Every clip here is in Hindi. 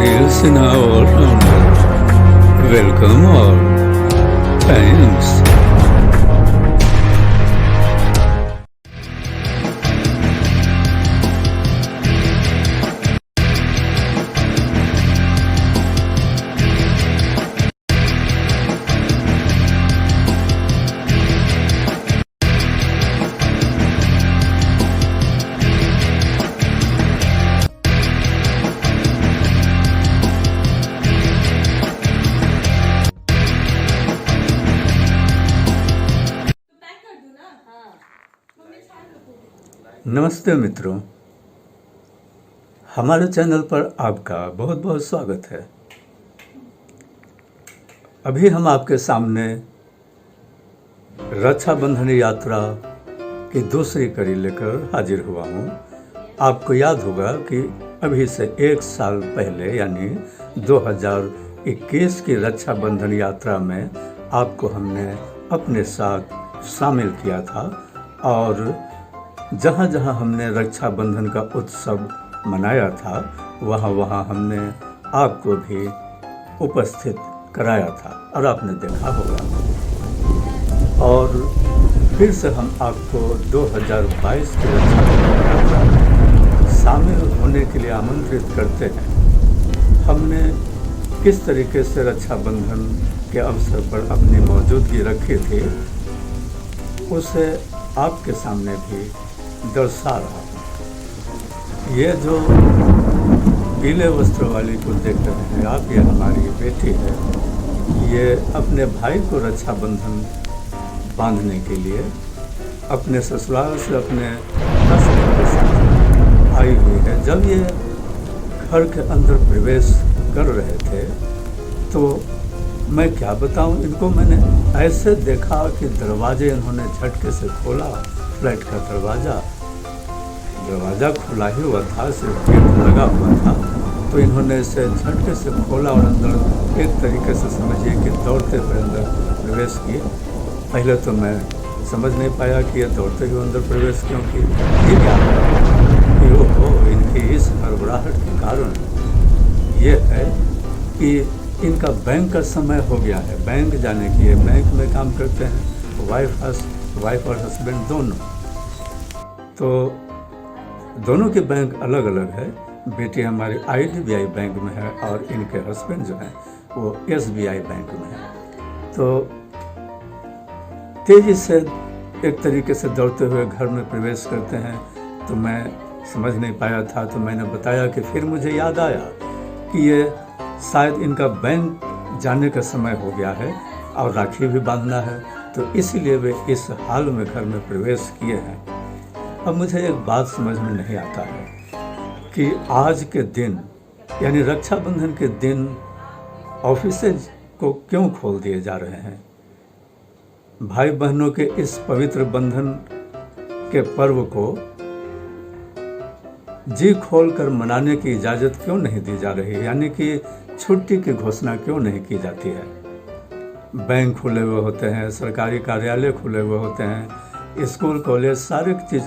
Sunil Sinha all-rounder. Welcome all. Thanks. नमस्ते मित्रों, हमारे चैनल पर आपका बहुत बहुत स्वागत है। अभी हम आपके सामने रक्षाबंधन यात्रा की दूसरी कड़ी लेकर हाजिर हुआ हूँ। आपको याद होगा कि अभी से एक साल पहले यानी 2021 की रक्षाबंधन यात्रा में आपको हमने अपने साथ शामिल किया था और जहाँ जहाँ हमने रक्षाबंधन का उत्सव मनाया था वहाँ हमने आपको भी उपस्थित कराया था और आपने देखा होगा। और फिर से हम आपको 2022 की रक्षाबंधन यात्रा में शामिल होने के लिए आमंत्रित करते हैं। हमने किस तरीके से रक्षाबंधन के अवसर पर अपनी मौजूदगी रखी थी उसे आपके सामने भी दर्शा रहा हूँ। ये जो पीले वस्त्र वाली को देख रहे हैं आप, ये हमारी बेटी है। ये अपने भाई को रक्षाबंधन बांधने के लिए अपने ससुराल से अपने हस्बैंड के साथ आई हुई है। जब ये घर के अंदर प्रवेश कर रहे थे तो मैं क्या बताऊं, इनको मैंने ऐसे देखा कि दरवाजे इन्होंने झटके से खोला। फ्लैट का दरवाज़ा खुला ही हुआ था, सिर्फ गेट लगा हुआ था, तो इन्होंने इसे झटके से खोला और अंदर एक तरीके से समझिए कि दौड़ते हुए अंदर प्रवेश किए। पहले तो मैं समझ नहीं पाया कि ये दौड़ते हुए अंदर प्रवेश क्यों किए। ये क्या कि वो इनकी इस हड़बड़ाहट के कारण ये है कि इनका बैंक का समय हो गया है, बैंक जाने की है। बैंक में काम करते हैं वाइफ और हस्बैंड दोनों, तो दोनों के बैंक अलग अलग है। बेटी हमारी IDBI बैंक में है और इनके हस्बैंड जो हैं वो SBI बैंक में है। तो तेज़ी से एक तरीके से दौड़ते हुए घर में प्रवेश करते हैं, तो मैं समझ नहीं पाया था। तो मैंने बताया कि फिर मुझे याद आया कि ये शायद इनका बैंक जाने का समय हो गया है और राखी भी बांधना है, तो इसीलिए वे इस हाल में घर में प्रवेश किए हैं। अब मुझे एक बात समझ में नहीं आता है कि आज के दिन यानी रक्षाबंधन के दिन ऑफिसेज को क्यों खोल दिए जा रहे हैं। भाई बहनों के इस पवित्र बंधन के पर्व को जी खोल कर मनाने की इजाज़त क्यों नहीं दी जा रही, यानी कि छुट्टी की घोषणा क्यों नहीं की जाती है। बैंक खुले हुए होते हैं, सरकारी कार्यालय खुले हुए होते हैं, स्कूल कॉलेज सारे चीज़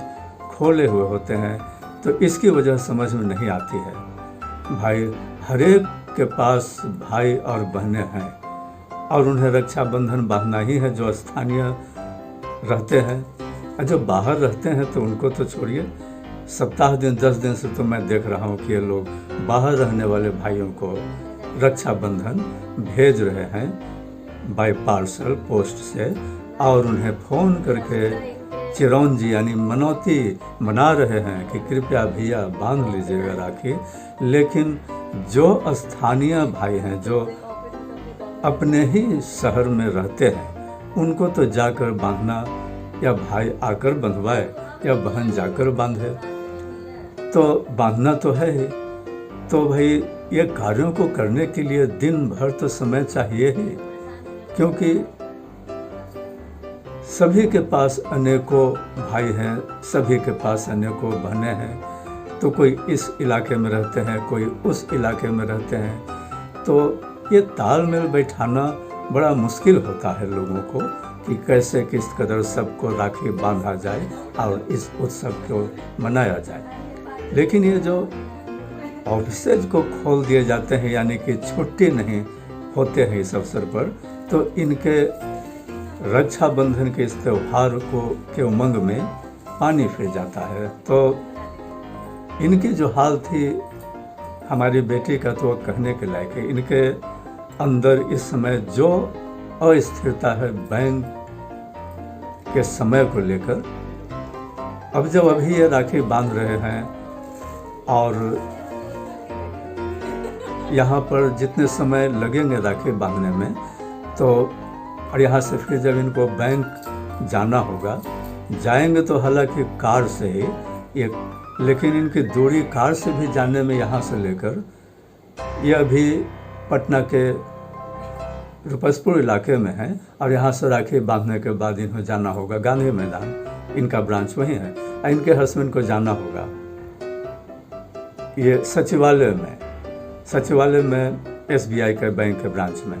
खोले हुए होते हैं, तो इसकी वजह समझ में नहीं आती है। भाई हर एक के पास भाई और बहनें हैं और उन्हें रक्षाबंधन बांधना ही है जो स्थानीय रहते हैं। और जो बाहर रहते हैं तो उनको तो छोड़िए, सप्ताह दिन 10 दिन से तो मैं देख रहा हूँ कि ये लोग बाहर रहने वाले भाइयों को रक्षाबंधन भेज रहे हैं बाय पार्सल पोस्ट से, और उन्हें फ़ोन करके चिरौंजी यानी मनौती मना रहे हैं कि कृपया भैया बांध लीजिएगा राखी। लेकिन जो स्थानीय भाई हैं, जो अपने ही शहर में रहते हैं, उनको तो जाकर बांधना, या भाई आकर बंधवाए या बहन जाकर बांधे, तो बांधना तो है ही। तो भाई ये कार्यों को करने के लिए दिन भर तो समय चाहिए ही, क्योंकि सभी के पास अनेकों भाई हैं, सभी के पास अनेकों बहनें हैं। तो कोई इस इलाके में रहते हैं, कोई उस इलाके में रहते हैं, तो ये तालमेल बैठाना बड़ा मुश्किल होता है लोगों को कि कैसे किस कदर सबको राखी बांधा जाए और इस उत्सव को मनाया जाए। लेकिन ये जो ऑफिसेज को खोल दिए जाते हैं, यानी कि छुट्टी नहीं होते हैं इस अवसर पर, तो इनके रक्षाबंधन के इस त्यौहार को के उमंग में पानी फिर जाता है। तो इनकी जो हाल थी हमारी बेटी का, तो कहने के लायक है। इनके अंदर इस समय जो अस्थिरता है बैंक के समय को लेकर, अब जब अभी ये राखी बांध रहे हैं और यहाँ पर जितने समय लगेंगे राखी बांधने में, तो और यहाँ से फिर जब इनको बैंक जाना होगा, जाएंगे तो हालांकि कार से ही ये, लेकिन इनकी दूरी कार से भी जाने में यहाँ से लेकर ये अभी पटना के रुपसपुर इलाके में है, और यहाँ से राखी बांधने के बाद इन्हें जाना होगा गांधी मैदान, इनका ब्रांच वहीं है, और इनके हस्बैंड को जाना होगा ये सचिवालय में SBI के बैंक के ब्रांच में।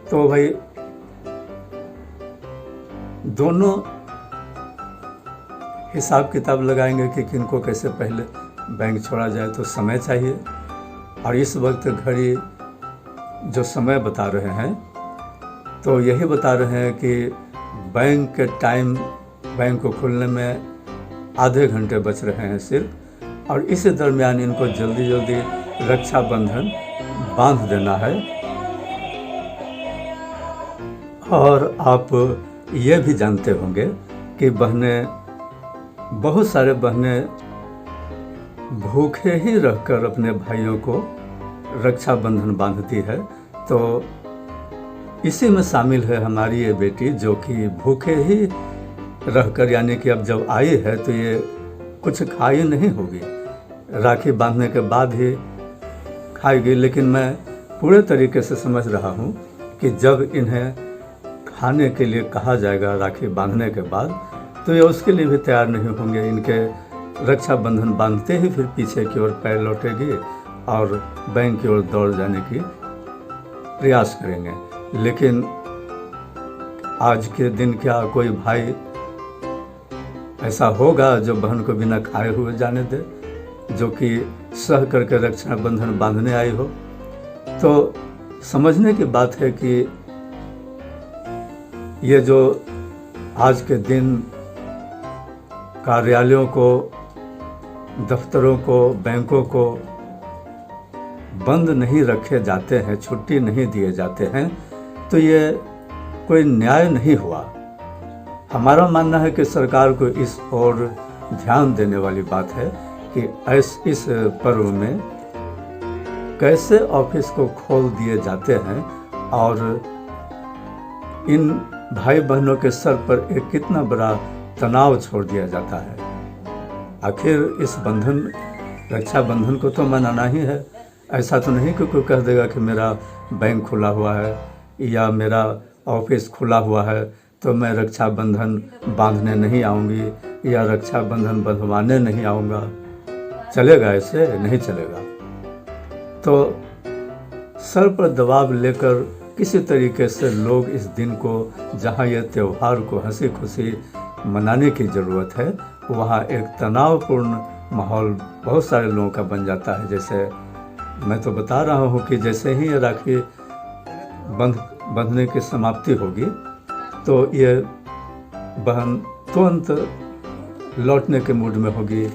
तो भाई दोनों हिसाब किताब लगाएंगे कि किनको कैसे पहले बैंक छोड़ा जाए, तो समय चाहिए। और इस वक्त घड़ी जो समय बता रहे हैं, तो यही बता रहे हैं कि बैंक के टाइम, बैंक को खुलने में आधे घंटे बच रहे हैं सिर्फ, और इसी दरमियान इनको जल्दी जल्दी रक्षाबंधन बांध देना है। और आप ये भी जानते होंगे कि बहुत सारे बहनें भूखे ही रहकर अपने भाइयों को रक्षाबंधन बांधती है। तो इसी में शामिल है हमारी ये बेटी, जो कि भूखे ही रहकर, यानी कि अब जब आई है तो ये कुछ खाई नहीं होगी, राखी बांधने के बाद ही खाएगी। लेकिन मैं पूरे तरीके से समझ रहा हूँ कि जब इन्हें खाने के लिए कहा जाएगा राखी बांधने के बाद, तो ये उसके लिए भी तैयार नहीं होंगे। इनके रक्षाबंधन बांधते ही फिर पीछे की ओर पैर लौटेगी और बैंक की ओर दौड़ जाने की प्रयास करेंगे। लेकिन आज के दिन क्या कोई भाई ऐसा होगा जो बहन को बिना खाए हुए जाने दे, जो कि सह करके रक्षाबंधन बांधने आई हो? तो समझने की बात है कि ये जो आज के दिन कार्यालयों को, दफ्तरों को, बैंकों को बंद नहीं रखे जाते हैं, छुट्टी नहीं दिए जाते हैं, तो ये कोई न्याय नहीं हुआ। हमारा मानना है कि सरकार को इस ओर ध्यान देने वाली बात है कि इस पर्व में कैसे ऑफिस को खोल दिए जाते हैं और इन भाई बहनों के सर पर एक कितना बड़ा तनाव छोड़ दिया जाता है। आखिर इस रक्षाबंधन को तो मनाना ही है। ऐसा तो नहीं कि कोई कह देगा कि मेरा बैंक खुला हुआ है या मेरा ऑफिस खुला हुआ है तो मैं रक्षाबंधन बांधने नहीं आऊँगी या रक्षाबंधन बंधवाने नहीं आऊँगा। चलेगा? ऐसे नहीं चलेगा। तो सर पर दबाव लेकर किसी तरीके से लोग इस दिन को, जहाँ यह त्यौहार को हंसी खुशी मनाने की ज़रूरत है, वहाँ एक तनावपूर्ण माहौल बहुत सारे लोगों का बन जाता है। जैसे मैं तो बता रहा हूँ कि जैसे ही ये राखी बंधने की समाप्ति होगी तो ये बहन तुरंत लौटने के मूड में होगी,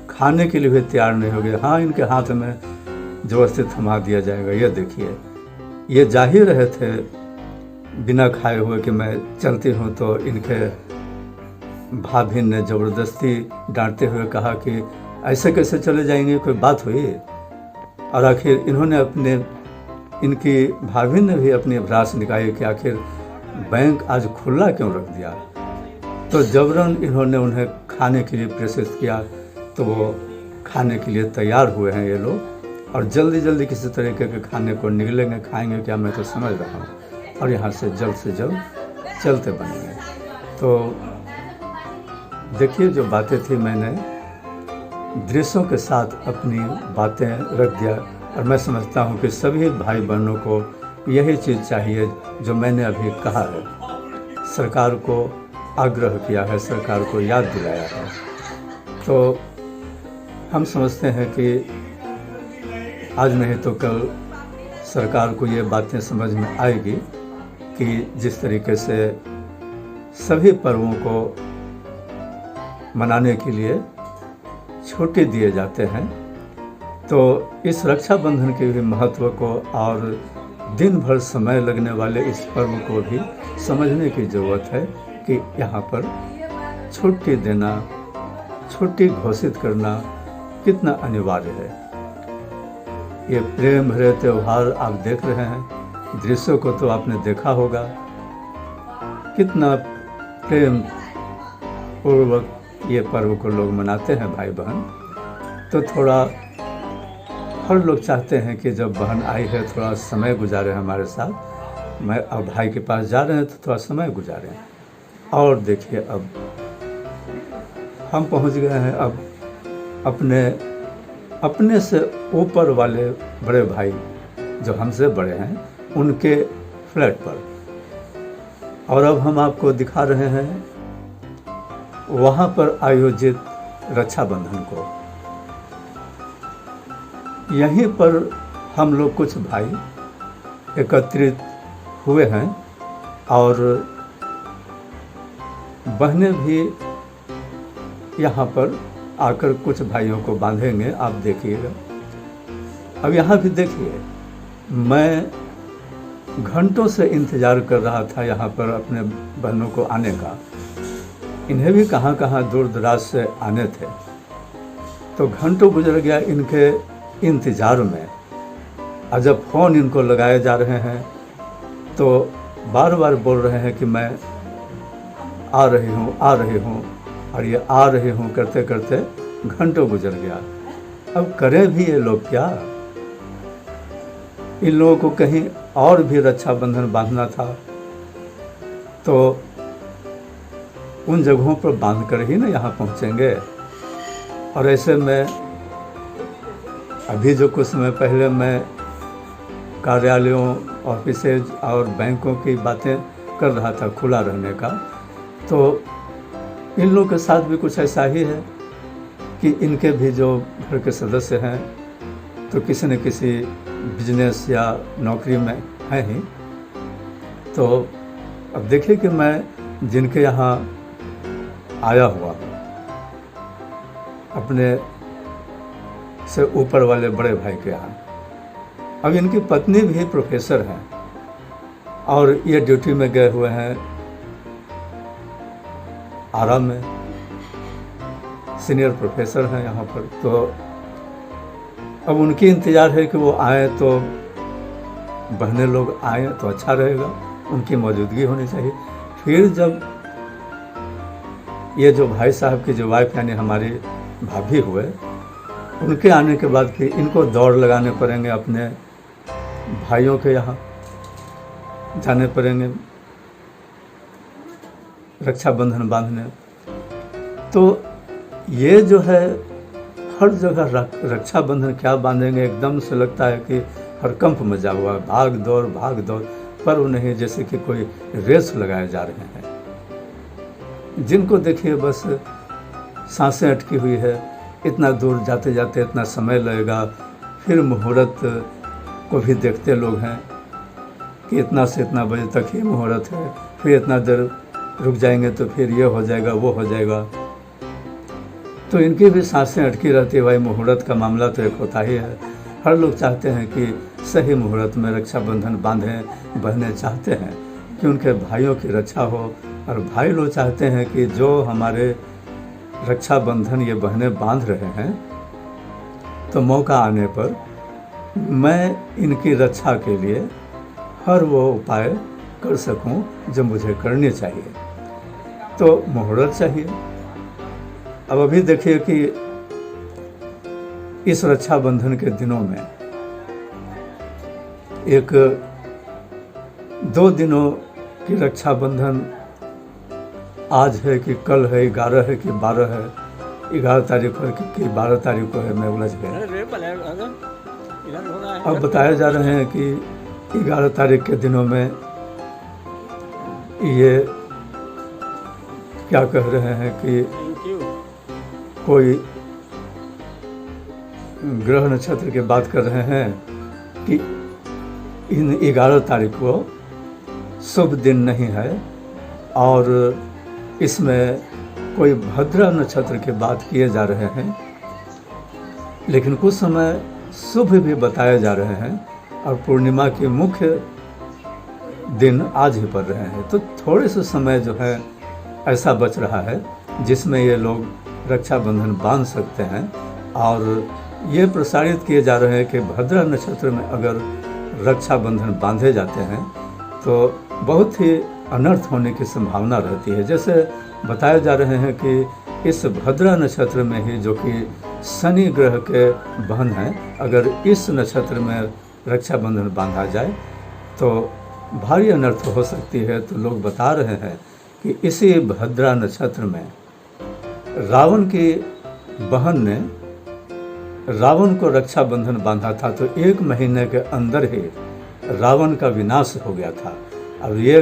खाने के लिए भी तैयार नहीं होगी। हाँ, इनके हाथ में ज़बरदस्ती थमा दिया जाएगा। ये देखिए, ये जा ही रहे थे बिना खाए हुए कि मैं चलती हूँ, तो इनके भाभी ने ज़बरदस्ती डांटते हुए कहा कि ऐसे कैसे चले जाएंगे, कोई बात हुई? और आखिर इनकी भाभी ने भी अपनी भ्रास निकाली कि आखिर बैंक आज खुला क्यों रख दिया। तो जबरन इन्होंने उन्हें खाने के लिए प्रेरित किया, तो वो खाने के लिए तैयार हुए हैं ये लोग, और जल्दी जल्दी किसी तरीके के खाने को निकलेंगे, खाएंगे क्या मैं तो समझ रहा हूँ, और यहाँ से जल्द चलते बनेंगे। तो देखिए, जो बातें थी मैंने दृश्यों के साथ अपनी बातें रख दिया, और मैं समझता हूँ कि सभी भाई बहनों को यही चीज़ चाहिए जो मैंने अभी कहा है। सरकार को आग्रह किया है, सरकार को याद दिलाया है। तो हम समझते हैं कि आज नहीं तो कल सरकार को ये बातें समझ में आएगी कि जिस तरीके से सभी पर्वों को मनाने के लिए छुट्टी दिए जाते हैं, तो इस रक्षाबंधन के भी महत्व को और दिन भर समय लगने वाले इस पर्व को भी समझने की ज़रूरत है कि यहाँ पर छुट्टी देना, छुट्टी घोषित करना कितना अनिवार्य है। ये प्रेम भरे त्यौहार आप देख रहे हैं, दृश्यों को तो आपने देखा होगा, कितना प्रेम पूर्वक ये पर्व को लोग मनाते हैं भाई बहन। तो थोड़ा हर लोग चाहते हैं कि जब बहन आई है थोड़ा समय गुजारे हमारे साथ, मैं अब भाई के पास जा रहे हैं तो थोड़ा समय गुजारें। और देखिए अब हम पहुंच गए हैं अब अपने से ऊपर वाले बड़े भाई जो हमसे बड़े हैं उनके फ्लैट पर, और अब हम आपको दिखा रहे हैं वहाँ पर आयोजित रक्षाबंधन को। यहीं पर हम लोग कुछ भाई एकत्रित हुए हैं और बहनें भी यहाँ पर आकर कुछ भाइयों को बांधेंगे। आप देखिएगा, अब यहाँ भी देखिए, मैं घंटों से इंतज़ार कर रहा था यहाँ पर अपने बहनों को आने का। इन्हें भी कहाँ कहाँ दूर दराज से आने थे, तो घंटों गुजर गया इनके इंतज़ार में। और जब फ़ोन इनको लगाए जा रहे हैं तो बार बार बोल रहे हैं कि मैं आ रही हूँ, और ये आ रही हूँ करते करते घंटों गुजर गया। अब करें भी ये लोग क्या? इन लोगों को कहीं और भी रक्षाबंधन बांधना था तो उन जगहों पर बांध कर ही ना यहाँ पहुँचेंगे। और ऐसे में अभी जो कुछ समय पहले मैं कार्यालयों, ऑफिसेज और बैंकों की बातें कर रहा था खुला रहने का, तो इन लोगों के साथ भी कुछ ऐसा ही है कि इनके भी जो घर के सदस्य हैं तो किसी न किसी बिजनेस या नौकरी में हैं ही। तो अब देखिए कि मैं जिनके यहाँ आया हुआ हूँ, अपने से ऊपर वाले बड़े भाई के यहाँ, अब इनकी पत्नी भी प्रोफेसर हैं और ये ड्यूटी में गए हुए हैं आराम में, सीनियर प्रोफेसर हैं यहाँ पर। तो अब उनकी इंतज़ार है कि वो आए तो बहने लोग आए तो अच्छा रहेगा, उनकी मौजूदगी होनी चाहिए। फिर जब ये जो भाई साहब की जो वाइफ यानी हमारी भाभी हुए, उनके आने के बाद फिर इनको दौड़ लगाने पड़ेंगे, अपने भाइयों के यहाँ जाने पड़ेंगे रक्षाबंधन बांधने। तो ये जो है हर जगह रक्षाबंधन क्या बांधेंगे, एकदम से लगता है कि हरकंप मचा हुआ, भाग दौड़ पर्व नहीं, जैसे कि कोई रेस लगाए जा रहे हैं। जिनको देखिए बस सांसें अटकी हुई है, इतना दूर जाते जाते इतना समय लगेगा, फिर मुहूर्त को भी देखते लोग हैं कि इतना से इतना बजे तक ही मुहूर्त है, फिर इतना देर रुक जाएंगे तो फिर ये हो जाएगा वो हो जाएगा। तो इनकी भी सांसें अटकी रहती है। भाई मुहूर्त का मामला तो एक होता ही है, हर लोग चाहते हैं कि सही मुहूर्त में रक्षाबंधन बांधें। बहनें चाहते हैं कि उनके भाइयों की रक्षा हो, और भाई लोग चाहते हैं कि जो हमारे रक्षाबंधन ये बहनें बांध रहे हैं तो मौका आने पर मैं इनकी रक्षा के लिए हर वो उपाय कर सकूं जो मुझे करने चाहिए। तो मुहूर्त चाहिए। अब अभी देखिए कि इस रक्षाबंधन के दिनों में एक 2 दिनों की रक्षाबंधन आज है कि कल है, 11 है कि 12 है, 11 तारीख है कि 12 तारीख को है, मैं उलझ गया। अब बताया जा रहे हैं कि 11 तारीख के दिनों में ये क्या कह रहे हैं कि कोई ग्रह नक्षत्र की बात कर रहे हैं कि इन 11 तारीख को शुभ दिन नहीं है और इसमें कोई भद्रा नक्षत्र की बात किए जा रहे हैं, लेकिन कुछ समय शुभ भी बताए जा रहे हैं और पूर्णिमा के मुख्य दिन आज ही पड़ रहे हैं। तो थोड़े से समय जो है ऐसा बच रहा है जिसमें ये लोग रक्षाबंधन बांध सकते हैं और ये प्रसारित किए जा रहे हैं कि भद्रा नक्षत्र में अगर रक्षाबंधन बांधे जाते हैं तो बहुत ही अनर्थ होने की संभावना रहती है। जैसे बताए जा रहे हैं कि इस भद्रा नक्षत्र में ही, जो कि शनि ग्रह के बहन हैं, अगर इस नक्षत्र में रक्षाबंधन बांधा जाए तो भारी अनर्थ हो सकती है। तो लोग बता रहे हैं कि इसी भद्रा नक्षत्र में रावण की बहन ने रावण को रक्षाबंधन बांधा था, तो 1 महीने के अंदर ही रावण का विनाश हो गया था। अब ये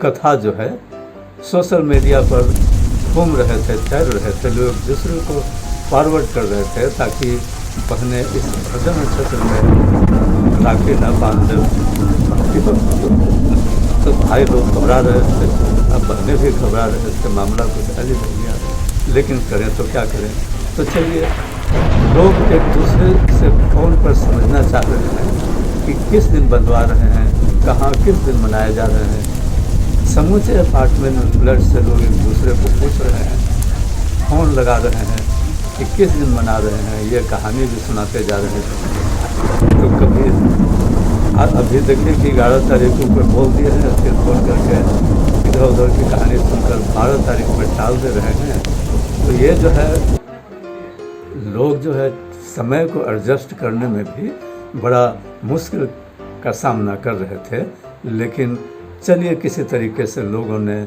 कथा जो है सोशल मीडिया पर घूम रहे थे, तैर रहे थे, लोग दूसरे को फॉरवर्ड कर रहे थे ताकि बहनें इस भद्रा नक्षत्र में राखी न बांध तो भाई लोग घबरा रहे थे, अब बहनें भी घबरा रहे थे, मामला कुछ अलग हो गया। लेकिन करें तो क्या करें। तो चलिए, लोग एक दूसरे से फ़ोन पर समझना चाह रहे हैं कि किस दिन बंधवा रहे हैं, कहाँ किस दिन मनाए जा रहे हैं। समूचे अपार्टमेंट में फ्लैट से लोग एक दूसरे को पूछ रहे हैं, फ़ोन लगा रहे हैं कि किस दिन मना रहे हैं, ये कहानी भी सुनाते जा रहे हैं। तो कभी अभी देखिए कि 11 तारीख को कोई बोल दिए हैं, फिर फ़ोन करके इधर उधर की कहानी सुनकर 12 तारीख पर टाल दे रहे हैं। तो ये जो है, लोग जो है समय को एडजस्ट करने में भी बड़ा मुश्किल का सामना कर रहे थे। लेकिन चलिए, किसी तरीके से लोगों ने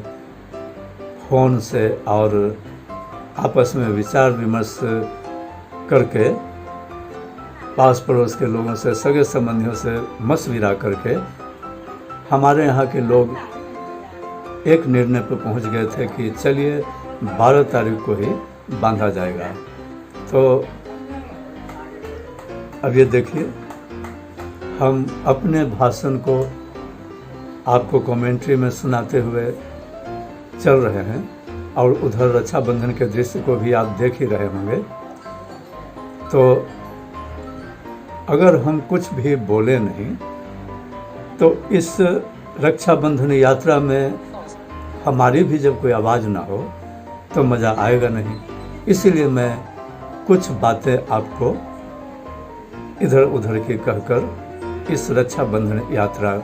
फ़ोन से और आपस में विचार विमर्श करके, पास पड़ोस के लोगों से, सगे संबंधियों से मशविरा करके हमारे यहाँ के लोग एक निर्णय पर पहुँच गए थे कि चलिए 12 तारीख को ही बांधा जाएगा। तो अब ये देखिए, हम अपने भाषण को आपको कमेंट्री में सुनाते हुए चल रहे हैं और उधर रक्षाबंधन के दृश्य को भी आप देख ही रहे होंगे। तो अगर हम कुछ भी बोले नहीं तो इस रक्षाबंधन यात्रा में हमारी भी जब कोई आवाज़ ना हो तो मज़ा आएगा नहीं। इसीलिए मैं कुछ बातें आपको इधर उधर की कहकर इस रक्षाबंधन यात्रा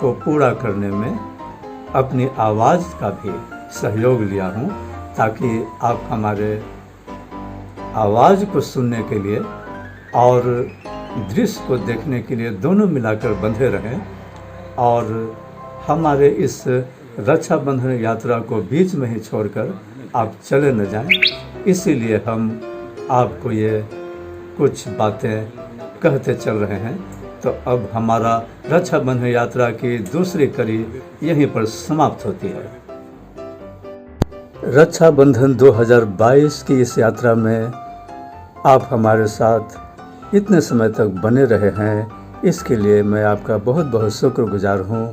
को पूरा करने में अपनी आवाज़ का भी सहयोग लिया हूँ, ताकि आप हमारे आवाज़ को सुनने के लिए और दृश्य को देखने के लिए दोनों मिलाकर बंधे रहें और हमारे इस रक्षाबंधन यात्रा को बीच में ही छोड़कर आप चले न जाएं। इसीलिए हम आपको ये कुछ बातें कहते चल रहे हैं। तो अब हमारा रक्षाबंधन यात्रा की दूसरी कड़ी यहीं पर समाप्त होती है। रक्षाबंधन 2022 की इस यात्रा में आप हमारे साथ इतने समय तक बने रहे हैं, इसके लिए मैं आपका बहुत बहुत शुक्रगुजार हूँ।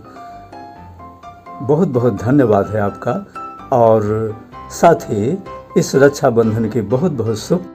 बहुत बहुत धन्यवाद है आपका। और साथ ही इस रक्षाबंधन की बहुत बहुत शुभ